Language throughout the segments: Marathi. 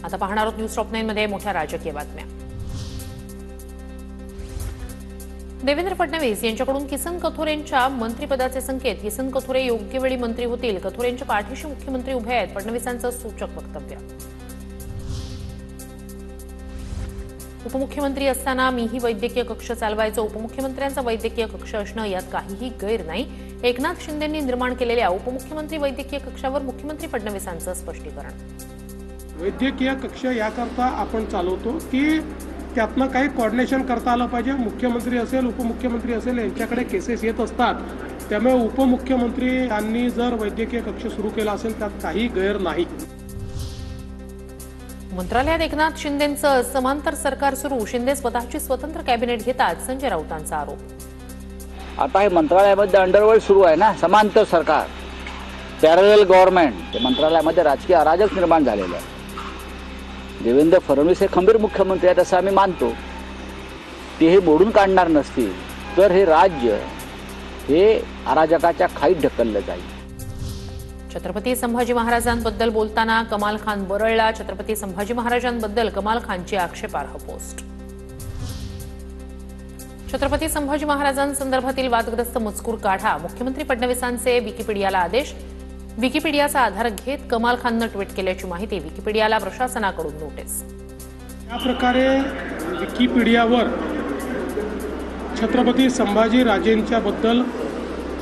आता पाहणार आहोत न्यूज टॉप 9 मध्ये मोठ्या राजकीय बातम्या। देवेंद्र फडणवीस यांच्याकडून किसन कथोरेंच्या मंत्रिपदाचे संकेत। किसन कथोरे योग्य वेळी मंत्री होतील, कथोरेंच्या पाठीशी मुख्यमंत्री उभे आहेत, फडणवीसांचं सूचक वक्तव्य। उपमुख्यमंत्री असताना मीही वैद्यकीय कक्ष चालवायचो, उपमुख्यमंत्र्यांचा वैद्यकीय कक्ष असणं यात काहीही गैर नाही। एकनाथ शिंदेंनी निर्माण केलेल्या उपमुख्यमंत्री वैद्यकीय कक्षावर मुख्यमंत्री फडणवीसांचं स्पष्टीकरण। वैद्यकीय कक्ष याकरता आपण चालवतो की त्यातनं काही कोऑर्डिनेशन करता आलं पाहिजे। मुख्यमंत्री असेल, उपमुख्यमंत्री असेल, यांच्याकडे केसेस येत असतात, त्यामुळे उपमुख्यमंत्री यांनी जर वैद्यकीय कक्ष सुरू केला असेल त्यात काही गैर नाही। मंत्रालयात एकनाथ शिंदेंचं समांतर सरकार सुरू, शिंदे स्वतःची स्वतंत्र कॅबिनेट घेतात, संजय राऊतांचा आरोप। आता हे मंत्रालयामध्ये अंडरवर्ल्ड सुरू आहे ना, समांतर सरकार, पॅरलल गव्हर्नमेंट, ते मंत्रालयामध्ये राजकीय अराजक निर्माण झालेलं आहे। देवेंद्र फडणवीस हे खंबीर मुख्यमंत्री आहेत असं आम्ही मानतो, ते हे मोडून काढणार नसतील तर हे राज्य हे अराजकाच्या खाईत ढकललं जाईल। छत्रपती संभाजी महाराजांबद्दल बोलताना कमाल खान बरळला, छत्रपती संभाजी महाराजांबद्दल कमाल खानची आक्षेपार्ह पोस्ट। छत्रपती संभाजी महाराजांसंदर्भातील वादग्रस्त मजकूर काढा, मुख्यमंत्री फडणवीसांचे विकिपीडियाला आदेश। विकिपीडियाचा आधार घेत कमाल खाननं ट्विट केल्याची माहिती, विकिपीडियाला प्रशासनाकडून नोटीस। या प्रकारे विकिपीडियावर छत्रपती संभाजी राजेंच्याबद्दल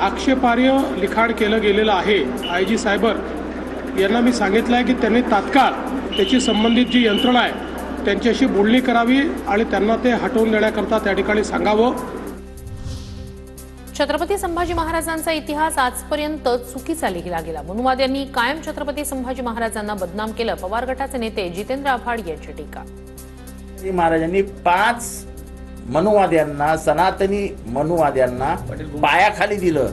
आक्षेपार्ह लिखाण केलं गेलेलं आहे। आयजी सायबर यांना मी सांगितलं आहे की त्यांनी तात्काळ त्याची संबंधित जी यंत्रणा आहे त्यांच्याशी बोलणी करावी आणि त्यांना ते हटवून देण्याकरता त्या ठिकाणी सांगावं। छत्रपती संभाजी महाराजांचा इतिहास आजपर्यंत चुकीचा लिहिला गेला, मनुवाद्यांनी कायम छत्रपती संभाजी महाराजांना बदनाम केलं, पवार गटाचे नेते जितेंद्र आव्हाड यांची टीका। महाराजांनी 5 मनुवाद्यांना, सनातनी मनुवाद्यांना पायाखाली दिलं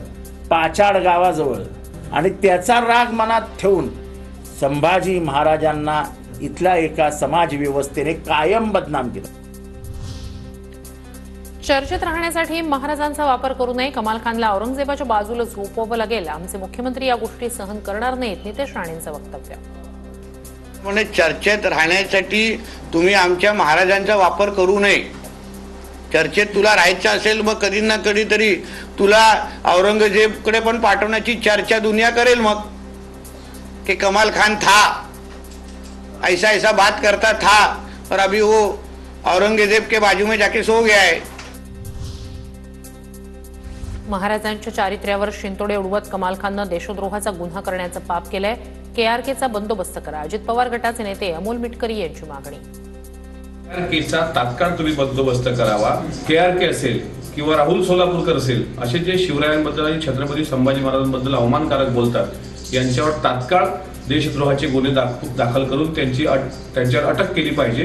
पाचाड गावाजवळ, आणि त्याचा राग मनात ठेवून संभाजी महाराजांना इथल्या एका समाज व्यवस्थेने कायम बदनाम केलं। चर्चेत राहण्यासाठी महाराजांचा वापर करू नये, कमाल खानला औरंगजेबाच्या बाजूला झोपवावं लागेल, आमचे मुख्यमंत्री या गोष्टी सहन करणार नाहीत, नितेश राणेंचं वक्तव्य। म्हणजे चर्चेत राहण्यासाठी तुम्ही आमच्या महाराजांचा वापर करू नये। चर्चेत तुला राहायचं असेल मग कधी ना कधीतरी तुला औरंगजेबकडे पण पाठवण्याची चर्चा दुनिया करेल। मग कि कमाल खान था, ऐसा ऐसा बात करता था और अभी वो औरंगजेब के बाजू में जाके सो गया है। महाराजांच्या चारित्र्यावर शिंतोडे उडवत कमाल खाननं देशद्रोहाचा गुन्हा करण्याचं पाप केलंय, केआरकेचा बंदोबस्त करा, अजित पवार गटाचे नेते अमोल मिटकरी यांची मागणी। केआरकेचा तात्काळ तुम्ही बंदोबस्त करावा। केआरके असेल किंवा राहुल सोलापूरकर असेल, असे जे शिवरायांबद्दल आणि छत्रपती संभाजी महाराजांबद्दल अवमानकारक बोलतात, यांच्यावर तात्काळ देशद्रोहाचे गुन्हे दाखल करून त्यांच्यावर अटक केली पाहिजे।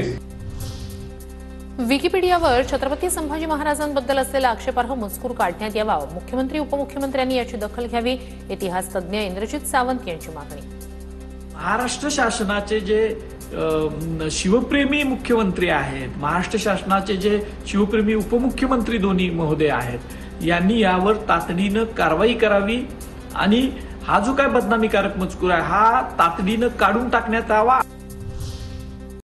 विकिपीडियावर छत्रपती संभाजी महाराजांबद्दल असलेला आक्षेपार्ह मजकूर काढण्यात यावा, मुख्यमंत्री उपमुख्यमंत्र्यांनी याची दखल घ्यावी, इतिहास तज्ज्ञ इंद्रजित सावंत यांची मागणी। महाराष्ट्र शासनाचे जे शिवप्रेमी मुख्यमंत्री आहेत, महाराष्ट्र शासनाचे जे शिवप्रेमी उपमुख्यमंत्री दोन्ही महोदय आहेत, यांनी यावर तातडीनं कारवाई करावी आणि हा जो काय बदनामीकारक मजकूर आहे हा तातडीनं काढून टाकण्यात यावा।